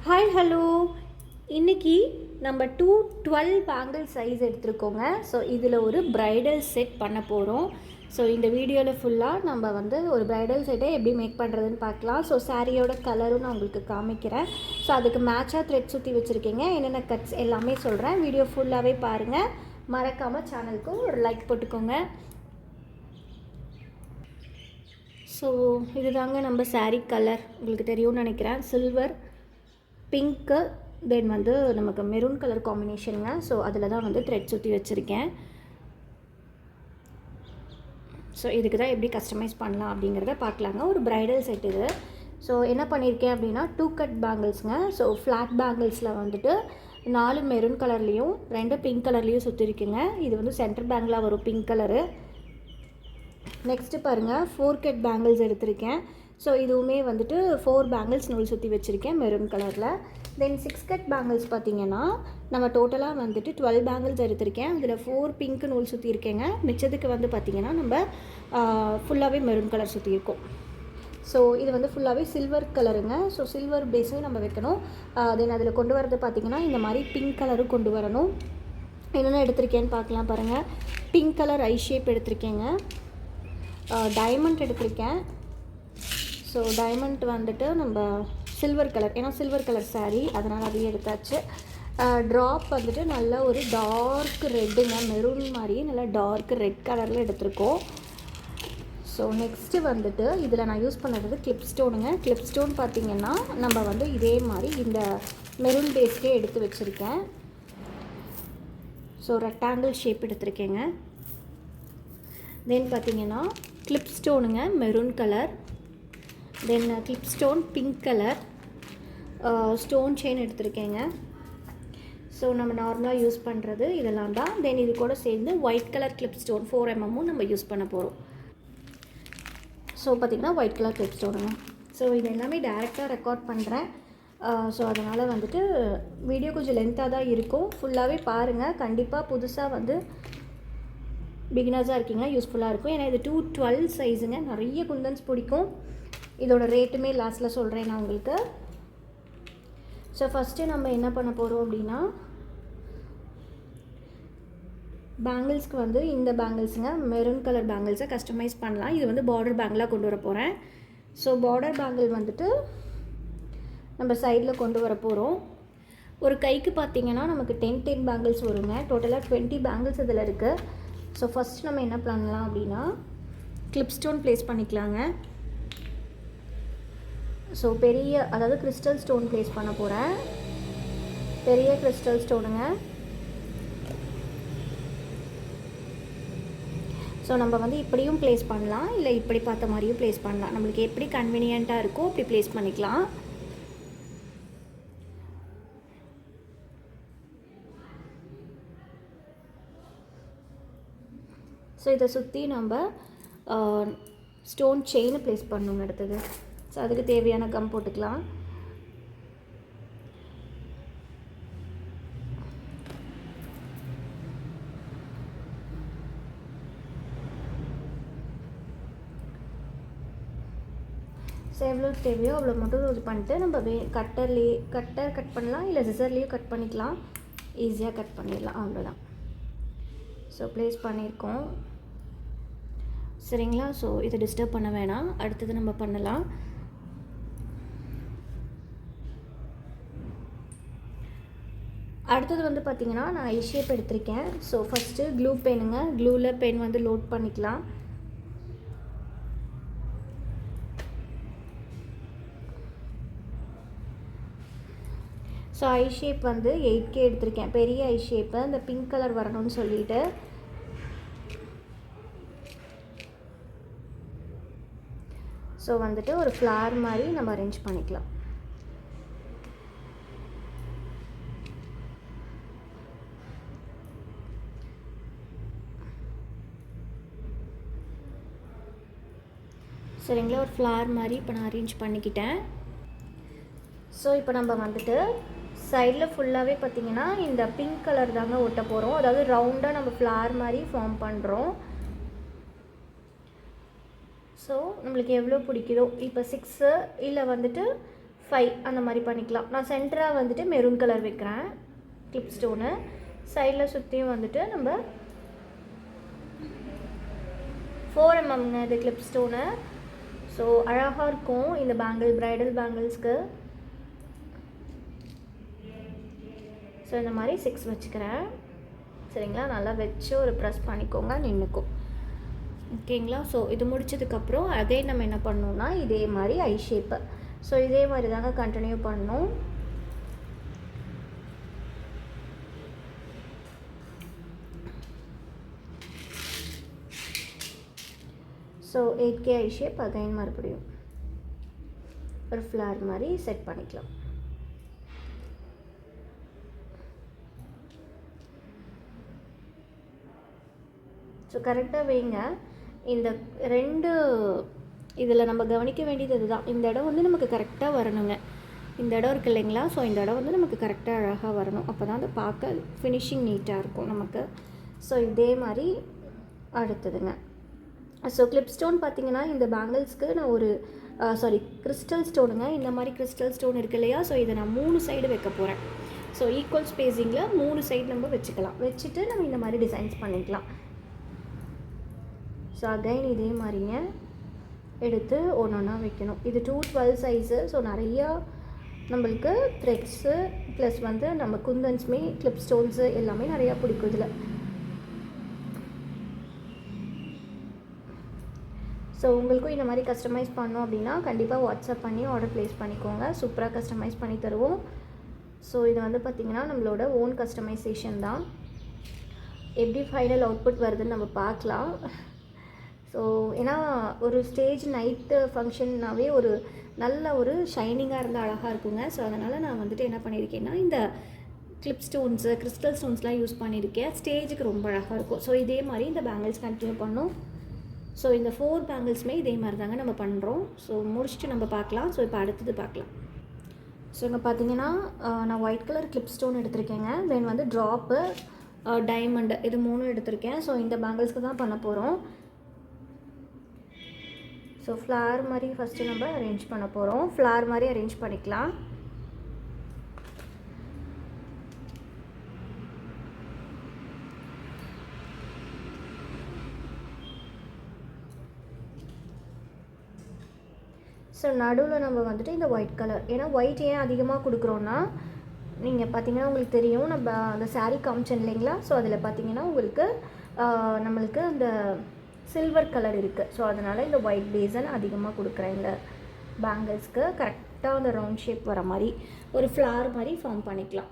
Hi hello. இன்றைக்கி நம்ம 212 bangle size எடுத்துருக்கோங்க. So இதில் ஒரு ப்ரைடல் செட் பண்ண போகிறோம். ஸோ இந்த வீடியோவில் ஃபுல்லாக நம்ம ஒரு ப்ரைடல் செட்டை எப்படி மேக் பண்ணுறதுன்னு பார்க்கலாம். ஸோ சாரியோட கலரும் நான் உங்களுக்கு காமிக்கிறேன். ஸோ அதுக்கு மேட்சாக த்ரெட் சுற்றி வச்சுருக்கீங்க, என்னென்ன கட்ஸ் எல்லாமே சொல்கிறேன். வீடியோ ஃபுல்லாகவே பாருங்கள். மறக்காமல் சேனலுக்கு ஒரு லைக் போட்டுக்கோங்க. ஸோ இதுதாங்க நம்ம சாரீ கலர், உங்களுக்கு தெரியும்னு நினைக்கிறேன். சில்வர், பிங்க்கு, தென் நமக்கு மெரூன் கலர் காம்பினேஷனுங்க. ஸோ அதில் தான் த்ரெட் சுற்றி வச்சுருக்கேன். ஸோ இதுக்கு தான் எப்படி கஸ்டமைஸ் பண்ணலாம் அப்படிங்கிறத பார்க்கலாங்க. ஒரு ப்ரைடல் செட் இது. ஸோ என்ன பண்ணியிருக்கேன் அப்படின்னா 2 கட் பேங்கிள்ஸுங்க. ஸோ ஃப்ளாட் பேங்கிள்ஸில் 4 மெரூன் கலர்லேயும் 2 பிங்க் கலர்லேயும் சுற்றிருக்குங்க. இது சென்டர் பேங்கிளாக வரும், பிங்க் கலரு. நெக்ஸ்ட்டு பாருங்கள், 4 கட் பேங்கிள்ஸ் எடுத்திருக்கேன். ஸோ இதுவுமே 4 பேங்கிள்ஸ் நூல் சுற்றி வச்சுருக்கேன் மெரூன் கலரில். தென் 6 கட் பேங்கிள்ஸ் பார்த்திங்கன்னா நம்ம டோட்டலாக 12 பேங்கிள்ஸ் எடுத்திருக்கேன். அதில் 4 பிங்க் நூல் சுற்றி இருக்கேங்க. மிச்சத்துக்கு பார்த்திங்கன்னா நம்ம ஃபுல்லாகவே மெரூன் கலர் சுற்றியிருக்கோம். ஸோ இது ஃபுல்லாகவே சில்வர் கலருங்க. ஸோ சில்வர் பேஸும் நம்ம வைக்கணும். தென் அதில் கொண்டு வரது பார்த்திங்கன்னா இந்த மாதிரி பிங்க் கலரும் கொண்டு வரணும். என்னென்ன எடுத்திருக்கேன்னு பார்க்கலாம் பாருங்கள். பிங்க் கலர் ஐ ஷேப் எடுத்திருக்கேங்க. டைமண்ட் எடுத்திருக்கேன். ஸோ டைமண்ட் நம்ம சில்வர் கலர், ஏன்னா சில்வர் கலர் சாரீ, அதனால் அதையே எடுத்தாச்சு. ட்ராப் நல்ல ஒரு டார்க் ரெட்டுங்க, மெரூன் மாதிரியே நல்லா டார்க் ரெட் கலரில் எடுத்திருக்கோம். ஸோ நெக்ஸ்ட்டு இதில் நான் யூஸ் பண்ணுறது கிளிப் ஸ்டோனுங்க. கிளிப் ஸ்டோன் பார்த்திங்கன்னா நம்ம இதே மாதிரி இந்த மெரூன் பேஸ்க்கே எடுத்து வச்சுருக்கேன். ஸோ ரெக்டாங்கிள் ஷேப் எடுத்திருக்கேங்க. தென் பார்த்திங்கன்னா கிளிப் ஸ்டோனுங்க, maroon colour. Then clip stone pink colour. Stone chain எடுத்திருக்கேங்க. ஸோ நம்ம நார்மலாக யூஸ் பண்ணுறது இதெல்லாம் தான். தென் இது கூட சேர்ந்து white colour clip stone 4 mm நம்ம யூஸ் பண்ண போகிறோம். ஸோ பார்த்திங்கன்னா ஒயிட் கலர் கிளிப் ஸ்டோனுங்க. ஸோ இது எல்லாமே டைரெக்டாக ரெக்கார்ட் பண்ணுறேன். ஸோ அதனால் வீடியோ கொஞ்சம் லென்த்தாக தான் இருக்கும். ஃபுல்லாகவே பாருங்கள். கண்டிப்பாக புதுசாக பிகினர்ஸாக இருக்கீங்க, யூஸ்ஃபுல்லாக இருக்கும். ஏன்னா இது 212 சைஸுங்க. நிறைய குந்தன்ஸ் பிடிக்கும். இதோட ரேட்டுமே லாஸ்ட்டில் சொல்கிறேன் நான் உங்களுக்கு. ஸோ ஃபஸ்ட்டு நம்ம என்ன பண்ண போகிறோம் அப்படின்னா, பேங்கிள்ஸ்க்கு இந்த பேங்கிள்ஸுங்க, மெரூன் கலர் பேங்கிள்ஸை கஸ்டமைஸ் பண்ணலாம். இது பார்டர் பேங்கிளாக கொண்டு வர போகிறேன். ஸோ பார்டர் பேங்கிள் நம்ம சைடில் கொண்டு வர போகிறோம். ஒரு கைக்கு பார்த்திங்கன்னா நமக்கு 10 பேங்கிள்ஸ் வருங்க. டோட்டலாக 20 பேங்கிள்ஸ் இதில் இருக்குது. ஸோ ஃபஸ்ட் நம்ம என்ன பண்ணலாம் அப்படின்னா, கிளிப் ஸ்டோன் ப்ளேஸ் பண்ணிக்கலாங்க. ஸோ அதாவது கிறிஸ்டல் ஸ்டோன் ப்ளேஸ் பண்ண போகிறேன். பெரிய கிறிஸ்டல் ஸ்டோனுங்க. ஸோ நம்ம இப்படியும் ப்ளேஸ் பண்ணலாம், இல்லை இப்படி பார்த்த மாதிரியும் ப்ளேஸ் பண்ணலாம். நம்மளுக்கு எப்படி கன்வீனியண்ட்டாக இருக்கோ அப்படி ப்ளேஸ் பண்ணிக்கலாம். ஸோ இதை சுற்றி நம்ம ஸ்டோன் செயினை ப்ளேஸ் பண்ணணுங்க அடுத்தது. ஸோ அதுக்கு தேவையான கம் போட்டுக்கலாம். ஸோ எவ்வளோ தேவையோ அவ்வளோ மட்டும் இது பண்ணிட்டு நம்ம கட்டர் கட் பண்ணலாம், இல்லை சிசர்லேயும் கட் பண்ணிக்கலாம். ஈஸியாக கட் பண்ணிடலாம், அவ்வளோதான். ஸோ ப்ளேஸ் பண்ணியிருக்கோம், சரிங்களா. ஸோ இதை டிஸ்டர்ப் பண்ண வேணாம், அடுத்தது நம்ம பண்ணலாம். அடுத்தது பார்த்திங்கன்னா நான் ஐ ஷேப் எடுத்திருக்கேன். ஸோ ஃபஸ்ட்டு க்ளூ பெனுங்க. க்ளூவில் பென் லோட் பண்ணிக்கலாம். ஸோ ஐ ஷேப் 8K எடுத்திருக்கேன், பெரிய ஐ ஷேப்பு. இந்த பிங்க் கலர் வரணும்னு சொல்லிட்டு ஸோ ஒரு ஃப்ளார் மாதிரி நம்ம அரேஞ்ச் பண்ணிக்கலாம். சரிங்களா, ஒரு ஃப்ளார் மாதிரி இப்போ நான் அரேஞ்ச் பண்ணிக்கிட்டேன். ஸோ இப்போ நம்ம சைடில் ஃபுல்லாகவே பார்த்திங்கன்னா இந்த பிங்க் கலர் தாங்க ஒட்ட போகிறோம். அதாவது ரவுண்டாக நம்ம ஃப்ளார் மாதிரி ஃபார்ம் பண்ணுறோம். ஸோ நம்மளுக்கு எவ்வளோ பிடிக்குதோ, இப்போ 6 இல்லை 5 அந்த மாதிரி பண்ணிக்கலாம். நான் சென்டராக வந்துட்டு மெரூன் கலர் வைக்கிறேன் கிளிப் ஸ்டோனு. சைடில் சுற்றியும் வந்துட்டு நம்ம 4 mm இது கிளிப் ஸ்டோனு. ஸோ அழகாக இருக்கும் இந்த பேங்கிள், ப்ரைடல் பேங்கிள்ஸ்க்கு. ஸோ இந்த மாதிரி 6 வச்சுக்கிறேன். சரிங்களா, நல்லா வச்சு ஒரு ப்ரெஸ் பண்ணிக்கோங்க, நின்றுக்கும். ஓகேங்களா. ஸோ இது முடிச்சதுக்கப்புறம் அகைன் நம்ம என்ன பண்ணணும்னா இதே மாதிரி ஐ ஷேப்பு. ஸோ இதே மாதிரி தாங்க கண்டினியூ பண்ணணும். ஸோ 8K ஐ ஷேப் அகைன் மறுபடியும் ஒரு ஃப்ளார் மாதிரி செட் பண்ணிக்கலாம். ஸோ கரெக்டாக வைங்க. இந்த 2 இதில் நம்ம கவனிக்க வேண்டியது இதுதான். இந்த இடம் வந்து நமக்கு கரெக்டாக வரணுங்க. இந்த இடம் இருக்குது இல்லைங்களா. ஸோ இந்த இடம் வந்து நமக்கு கரெக்டாக அழகாக வரணும். அப்போ தான் அதை பார்க்க ஃபினிஷிங் நீட்டாக இருக்கும் நமக்கு. ஸோ இதே மாதிரி அடுத்ததுங்க. ஸோ கிளிப் ஸ்டோன் பார்த்திங்கன்னா இந்த பேங்கிள்ஸ்க்கு நான் ஒரு கிறிஸ்டல் ஸ்டோனுங்க. இந்த மாதிரி கிறிஸ்டல் ஸ்டோன் இருக்குது இல்லையா. ஸோ இதை நான் 3 சைடு வைக்க போகிறேன். ஸோ ஈக்குவல் ஸ்பேஸிங்கில் 3 சைடு நம்ம வச்சுக்கலாம். வச்சுட்டு நம்ம இந்த மாதிரி டிசைன்ஸ் பண்ணிக்கலாம். ஸோ அகைன் இதே மாதிரிங்க எடுத்து ஒன்று ஒன்றா வைக்கணும். இது 212 சைஸு. ஸோ நிறையா நம்மளுக்கு த்ரெட்ஸு ப்ளஸ் வந்து நம்ம குந்தன்ஸுமே கிளிப் ஸ்டோன்ஸு எல்லாமே நிறையா பிடிக்கும் இதில். ஸோ உங்களுக்கும் இந்த மாதிரி கஸ்டமைஸ் பண்ணோம் அப்படின்னா கண்டிப்பாக வாட்ஸ்அப் பண்ணி ஆர்டர் ப்ளேஸ் பண்ணிக்கோங்க. சூப்பராக கஸ்டமைஸ் பண்ணி தருவோம். ஸோ இது வந்து பார்த்திங்கன்னா நம்மளோட ஓன் கஸ்டமைசேஷன் தான். எப்படி ஃபைனல் அவுட்புட் வருதுன்னு நம்ம பார்க்கலாம். ஸோ ஏன்னா ஒரு ஸ்டேஜ் நைட்டு ஃபங்க்ஷன்னாவே ஒரு நல்ல ஒரு ஷைனிங்காக இருந்தால் அழகாக இருக்குங்க. ஸோ அதனால் நான் வந்துட்டு என்ன பண்ணியிருக்கேன்னா இந்த கிளிப் ஸ்டோன்ஸு கிறிஸ்டல் ஸ்டோன்ஸ்லாம் யூஸ் பண்ணியிருக்கேன். ஸ்டேஜுக்கு ரொம்ப அழகாக இருக்கும். ஸோ இதே மாதிரி இந்த பேங்கிள்ஸ் கண்டினியூ பண்ணோம். ஸோ இந்த 4 பேங்கிள்ஸுமே இதே மாதிரி தாங்க நம்ம பண்ணுறோம். ஸோ முடிச்சுட்டு நம்ம பார்க்கலாம். ஸோ இப்போ அடுத்தது பார்க்கலாம். ஸோ இங்கே பார்த்தீங்கன்னா நான் ஒயிட் கலர் கிளிப் ஸ்டோன் எடுத்திருக்கேங்க. தென் வந்து ட்ராப்பு, டைமண்டு, இது 3 எடுத்திருக்கேன். ஸோ இந்த பேங்கிள்ஸ்க்கு தான் பண்ண போகிறோம். ஸோ ஃப்ளார் மாதிரி ஃபஸ்ட்டு நம்ம அரேஞ்ச் பண்ண போகிறோம். ஃப்ளார் மாதிரி அரேஞ்ச் பண்ணிக்கலாம். ஸோ நடுவில் நம்ம வந்துட்டு இந்த ஒயிட் கலர், ஏன்னா ஒயிட் ஏன் அதிகமாக கொடுக்குறோன்னா நீங்கள் பார்த்தீங்கன்னா உங்களுக்கு தெரியும், நம்ம அந்த சாரீ காமிச்சேன் இல்லைங்களா. ஸோ அதில் பார்த்தீங்கன்னா உங்களுக்கு நம்மளுக்கு அந்த சில்வர் கலர் இருக்குது. ஸோ அதனால் இந்த ஒயிட் பேஸன் அதிகமாக கொடுக்குறேன். இந்த பேங்கிள்ஸ்க்கு கரெக்டாக அந்த ரவுண்ட் ஷேப் வர மாதிரி ஒரு ஃப்ளார் மாதிரி ஃபார்ம் பண்ணிக்கலாம்.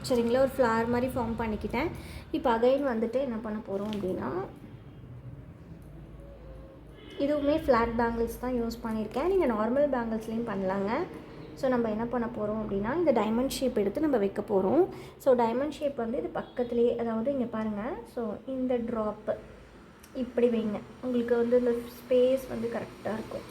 சரிங்களா, ஒரு ஃப்ளார் மாதிரி ஃபார்ம் பண்ணிக்கிட்டேன். இப்போ அகைன் வந்துட்டு என்ன பண்ண போகிறோம் அப்படின்னா இதுவுமே ஃப்ளாட் பேங்கிள்ஸ் தான் யூஸ் பண்ணியிருக்கேன். நீங்கள் நார்மல் பேங்கிள்ஸ்லேயும் பண்ணலாங்க. ஸோ நம்ம என்ன பண்ண போகிறோம் அப்படின்னா இந்த டைமண்ட் ஷேப் எடுத்து நம்ம வைக்க போகிறோம். ஸோ டைமண்ட் ஷேப் வந்து இது பக்கத்துலேயே, அதாவது இங்கே பாருங்கள். ஸோ இந்த ட்ராப்பு இப்படி வைங்க, உங்களுக்கு வந்து இந்த ஸ்பேஸ் வந்து கரெக்டாக இருக்கும்.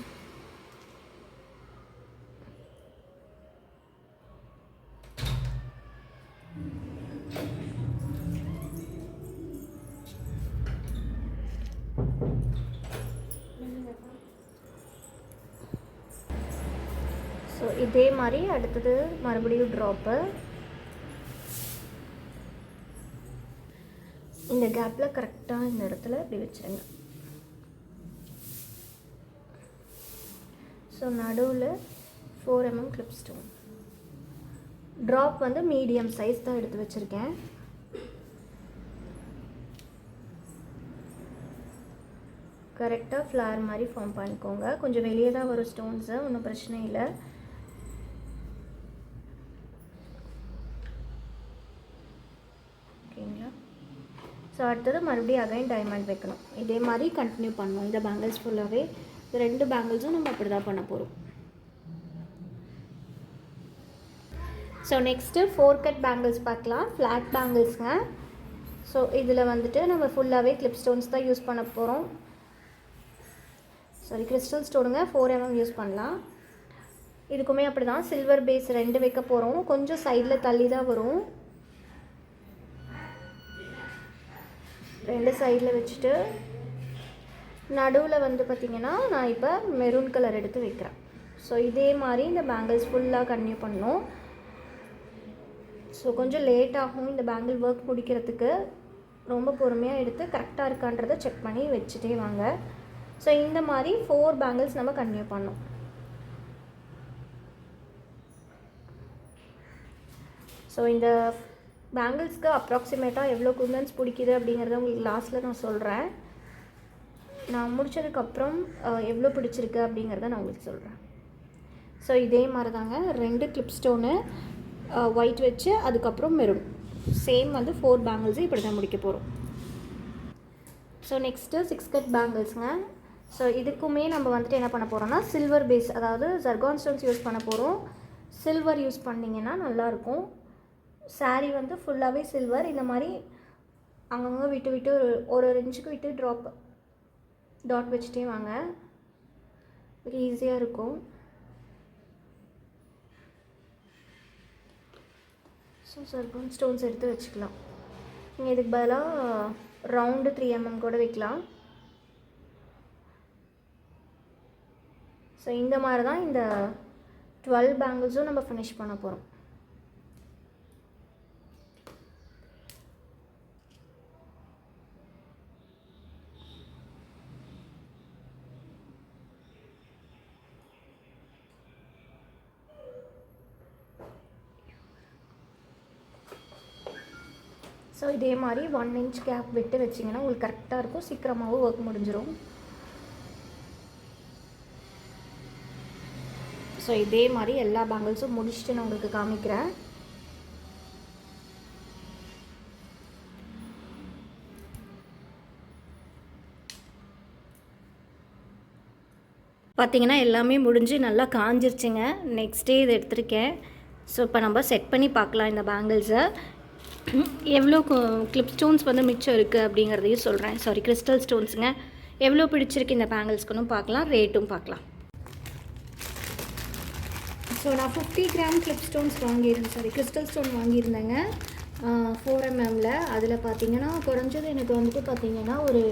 ஸோ இதே மாதிரி அடுத்தது மறுபடியும் ட்ராப்பு இந்த கேப்பில் கரெக்டாக இந்த இடத்துல இப்படி வச்சுருங்க. ஸோ நடுவில் 4 mm கிளிப் ஸ்டோன். ட்ராப் வந்து மீடியம் சைஸ் தான் எடுத்து வச்சுருக்கேன். கரெக்டாக ஃப்ளார் மாதிரி ஃபார்ம் பண்ணிக்கோங்க. கொஞ்சம் வெளியே தான் வரும் ஸ்டோன்ஸு, ஒன்றும் பிரச்சனை இல்லை. ஓகேங்களா. ஸோ அடுத்தது மறுபடியும் அகைன் டைமண்ட் வைக்கணும். இதே மாதிரி கண்டினியூ பண்ணணும். இந்த பேங்கிள்ஸ் ஃபுல்லாகவே 2 பேங்கிள்ஸும் நம்ம அப்படி தான் பண்ண போகிறோம். ஸோ நெக்ஸ்ட்டு 4 கட் பேங்கிள்ஸ் பார்க்கலாம். ஃப்ளாட் பேங்கிள்ஸுங்க. ஸோ இதில் வந்துட்டு நம்ம ஃபுல்லாகவே கிளிப் ஸ்டோன்ஸ் தான் யூஸ் பண்ண போகிறோம். சாரி, கிறிஸ்டல் ஸ்டோனுங்க 4mm யூஸ் பண்ணலாம். இதுக்குமே அப்படி தான் சில்வர் பேஸ் 2 வைக்க போகிறோம். கொஞ்சம் சைடில் தள்ளி தான் வரும். 2 சைடில் வச்சுட்டு நடுவில் வந்து பார்த்திங்கன்னா நான் இப்போ மெரூன் கலர் எடுத்து வைக்கிறேன். ஸோ இதே மாதிரி இந்த பேங்கிள்ஸ் ஃபுல்லாக கன்டினியூ பண்ணணும். ஸோ கொஞ்சம் லேட் ஆகும் இந்த பேங்கிள் ஒர்க் முடிக்கிறதுக்கு. ரொம்ப பொறுமையாக எடுத்து கரெக்டாக இருக்கான்றதை செக் பண்ணி வச்சுட்டே வாங்க. ஸோ இந்த மாதிரி 4 பேங்கிள்ஸ் நம்ம கன்டினியூ பண்ணோம். ஸோ இந்த பேங்கிள்ஸ்க்கு அப்ராக்சிமேட்டாக எவ்வளோ குந்தன்ஸ் பிடிக்குது அப்படிங்கிறத உங்களுக்கு லாஸ்ட்டில் நான் சொல்கிறேன். நான் முடித்ததுக்கப்புறம் எவ்வளோ பிடிச்சிருக்கு அப்படிங்கிறத நான் உங்களுக்கு சொல்கிறேன். ஸோ இதே மாதிரி தாங்க 2 கிளிப் ஸ்டோனு ஒயிட் வச்சு அதுக்கப்புறம் மெரூன் சேம் வந்து 4 பேங்கிள்ஸு இப்படி தான் முடிக்க போகிறோம். ஸோ நெக்ஸ்ட்டு 6 கட் பேங்கிள்ஸுங்க. ஸோ இதுக்குமே நம்ம வந்துட்டு என்ன பண்ண போகிறோம்னா சில்வர் பேஸ், அதாவது ஜர்கான் ஸ்டோன்ஸ் யூஸ் பண்ண போகிறோம். சில்வர் யூஸ் பண்ணிங்கன்னா நல்லாயிருக்கும். சாரீ வந்து ஃபுல்லாகவே சில்வர். இந்த மாதிரி அங்கங்கே விட்டு விட்டு ஒரு இன்ச்சுக்கு விட்டு டாட் வச்சுட்டே வாங்க. வெரி ஈஸியாக இருக்கும். ஸோ ஜர்கான் ஸ்டோன்ஸ் எடுத்து வச்சுக்கலாம். நீங்கள் இதுக்கு பதிலாக ரவுண்டு 3mm கூட வைக்கலாம். ஸோ இந்த மாதிரி தான் இந்த 12 பேங்கிள்ஸும் நம்ம ஃபினிஷ் பண்ண போகிறோம். ஸோ இதே மாதிரி 1 inch கேப் விட்டு வச்சிங்கன்னா உங்களுக்கு கரெக்டாக இருக்கும். சீக்கிரமாகவும் ஒர்க் முடிஞ்சிடும். ஸோ இதே மாதிரி எல்லா பேங்கிள்ஸும் முடிச்சுட்டு நான் உங்களுக்கு காமிக்கிறேன். பார்த்திங்கன்னா எல்லாமே முடிஞ்சு நல்லா காஞ்சிருச்சுங்க. நெக்ஸ்ட் டே இதை எடுத்திருக்கேன். ஸோ இப்போ நம்ம செட் பண்ணி பார்க்கலாம் இந்த பேங்கிள்ஸை. எவ்வளோ கிளிப் ஸ்டோன்ஸ் வந்து மிச்சம் இருக்குது அப்படிங்கிறதையும் சொல்கிறேன். சாரி, கிறிஸ்டல் ஸ்டோன்ஸுங்க. எவ்வளோ பிடிச்சிருக்கு இந்த பேங்கிள்ஸ்க்குன்னு பார்க்கலாம், ரேட்டும் பார்க்கலாம். ஸோ நான் 50 கிராம் கிளிப் ஸ்டோன்ஸ் வாங்கியிருந்தேன், சாரி கிறிஸ்டல் ஸ்டோன் வாங்கியிருந்தேங்க 4mm. அதில் பார்த்திங்கன்னா குறைஞ்சது எனக்கு வந்துட்டு பார்த்திங்கன்னா ஒரு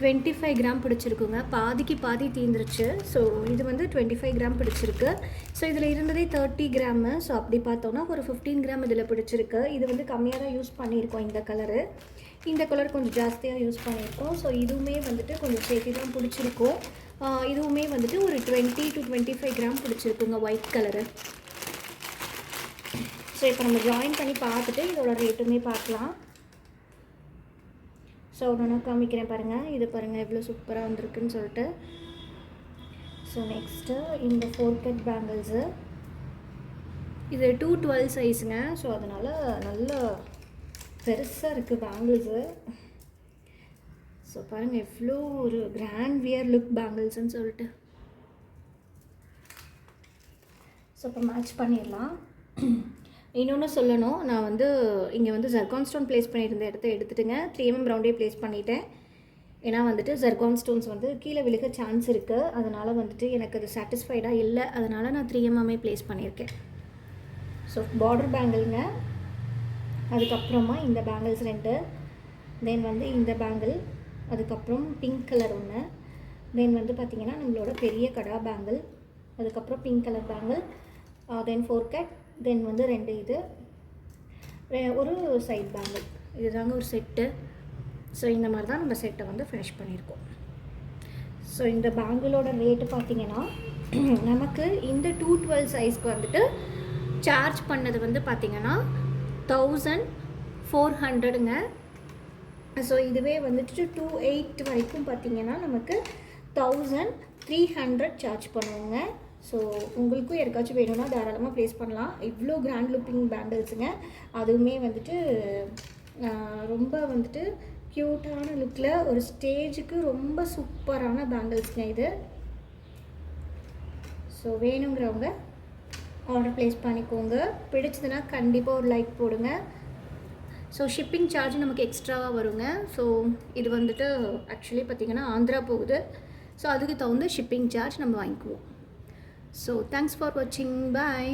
25 கிராம் பிடிச்சிருக்குங்க. பாதிக்கு பாதி தீந்துருச்சு. ஸோ இது வந்து 25 கிராம் பிடிச்சிருக்கு. ஸோ இதில் இருந்ததே 30 கிராமு. ஸோ அப்படி பார்த்தோன்னா ஒரு 15 கிராம் இதில் பிடிச்சிருக்கு. இது வந்து கம்மியாக தான் யூஸ் பண்ணியிருக்கோம். இந்த கலர் கொஞ்சம் ஜாஸ்தியாக யூஸ் பண்ணியிருக்கோம். ஸோ இதுவுமே வந்துட்டு கொஞ்சம் சேர்த்து தான் பிடிச்சிருக்கோம். இதுவுமே வந்துட்டு ஒரு 20 to 25 கிராம் பிடிச்சிருக்குங்க ஒயிட் கலரு. ஸோ இப்போ நம்ம ஜாயின் பண்ணி பார்த்துட்டு இதோட ரேட்டுமே பார்க்கலாம். ஸோ ஒன்று காமிக்கிறேன் பாருங்கள். இது பாருங்கள் எவ்வளோ சூப்பராக வந்திருக்குன்னு சொல்லிட்டு. ஸோ நெக்ஸ்ட்டு இந்த 4 கட் பேங்கிள்ஸு. இது 212 சைஸுங்க. ஸோ அதனால் நல்ல பெருசாக இருக்குது பேங்கிள்ஸு. ஸோ பாருங்கள் எவ்வளோ ஒரு கிராண்ட் வியர் லுக் பேங்கிள்ஸ்ன்னு சொல்லிட்டு. ஸோ இப்போ மேட்ச் பண்ணிடலாம். இன்னொன்று சொல்லணும், நான் வந்து இங்கே வந்து ஜர்கான் ஸ்டோன் ப்ளேஸ் பண்ணியிருந்த இடத்த எடுத்துட்டுங்க 3mm ரவுண்டே ப்ளேஸ் பண்ணிட்டேன். ஏன்னா வந்துட்டு ஜர்கான் ஸ்டோன்ஸ் வந்து கீழே விழுக சான்ஸ் இருக்குது. அதனால் வந்துட்டு எனக்கு அது சாட்டிஸ்ஃபைடாக இல்லை. அதனால் நான் 3mm ப்ளேஸ் பண்ணியிருக்கேன். ஸோ பார்டர் பேங்கிள்ங்க. அதுக்கப்புறமா இந்த பேங்கிள்ஸ் 2, தென் வந்து இந்த பேங்கிள், அதுக்கப்புறம் பிங்க் கலர் ஒன்று, தென் வந்து பார்த்திங்கன்னா நம்மளோட பெரிய கடா பேங்கிள், அதுக்கப்புறம் பிங்க் கலர் பேங்கிள், தென் 4 கட், தென் வந்து 2 இது ஒரு சைட் பேங்கிள். இதுதாங்க ஒரு செட்டு. ஸோ இந்த மாதிரி தான் நம்ம செட்டை வந்து ஃபினிஷ் பண்ணியிருக்கோம். ஸோ இந்த பேங்கிளோட ரேட்டு பார்த்திங்கன்னா நமக்கு இந்த 212 சைஸ்க்கு வந்துட்டு சார்ஜ் பண்ணது வந்து பார்த்திங்கன்னா 1400ங்க. ஸோ இதுவே வந்துட்டு 28 வரைக்கும் பார்த்திங்கன்னா நமக்கு 1300 சார்ஜ் பண்ணுவோங்க. ஸோ உங்களுக்கும் யாருக்காச்சும் வேணும்னா தாராளமாக ப்ளேஸ் பண்ணலாம். இவ்வளோ கிராண்ட் லுக்கிங் பேங்கிள்ஸுங்க. அதுவுமே வந்துட்டு ரொம்ப வந்துட்டு க்யூட்டான லுக்கில் ஒரு ஸ்டேஜுக்கு ரொம்ப சூப்பரான பேங்கிள்ஸுங்க இது. ஸோ வேணுங்கிறவங்க ஆர்டர் ப்ளேஸ் பண்ணிக்கோங்க. பிடிச்சதுன்னா கண்டிப்பாக ஒரு லைக் போடுங்க. ஸோ ஷிப்பிங் சார்ஜ் நமக்கு எக்ஸ்ட்ராவாக வருங்க. ஸோ இது வந்துட்டு ஆக்சுவலி பார்த்திங்கன்னா ஆந்திரா போகுது. ஸோ அதுக்கு தகுந்த ஷிப்பிங் சார்ஜ் நம்ம வாங்கிக்குவோம். ஸோ தேங்க்ஸ் ஃபார் வாட்சிங். பாய்.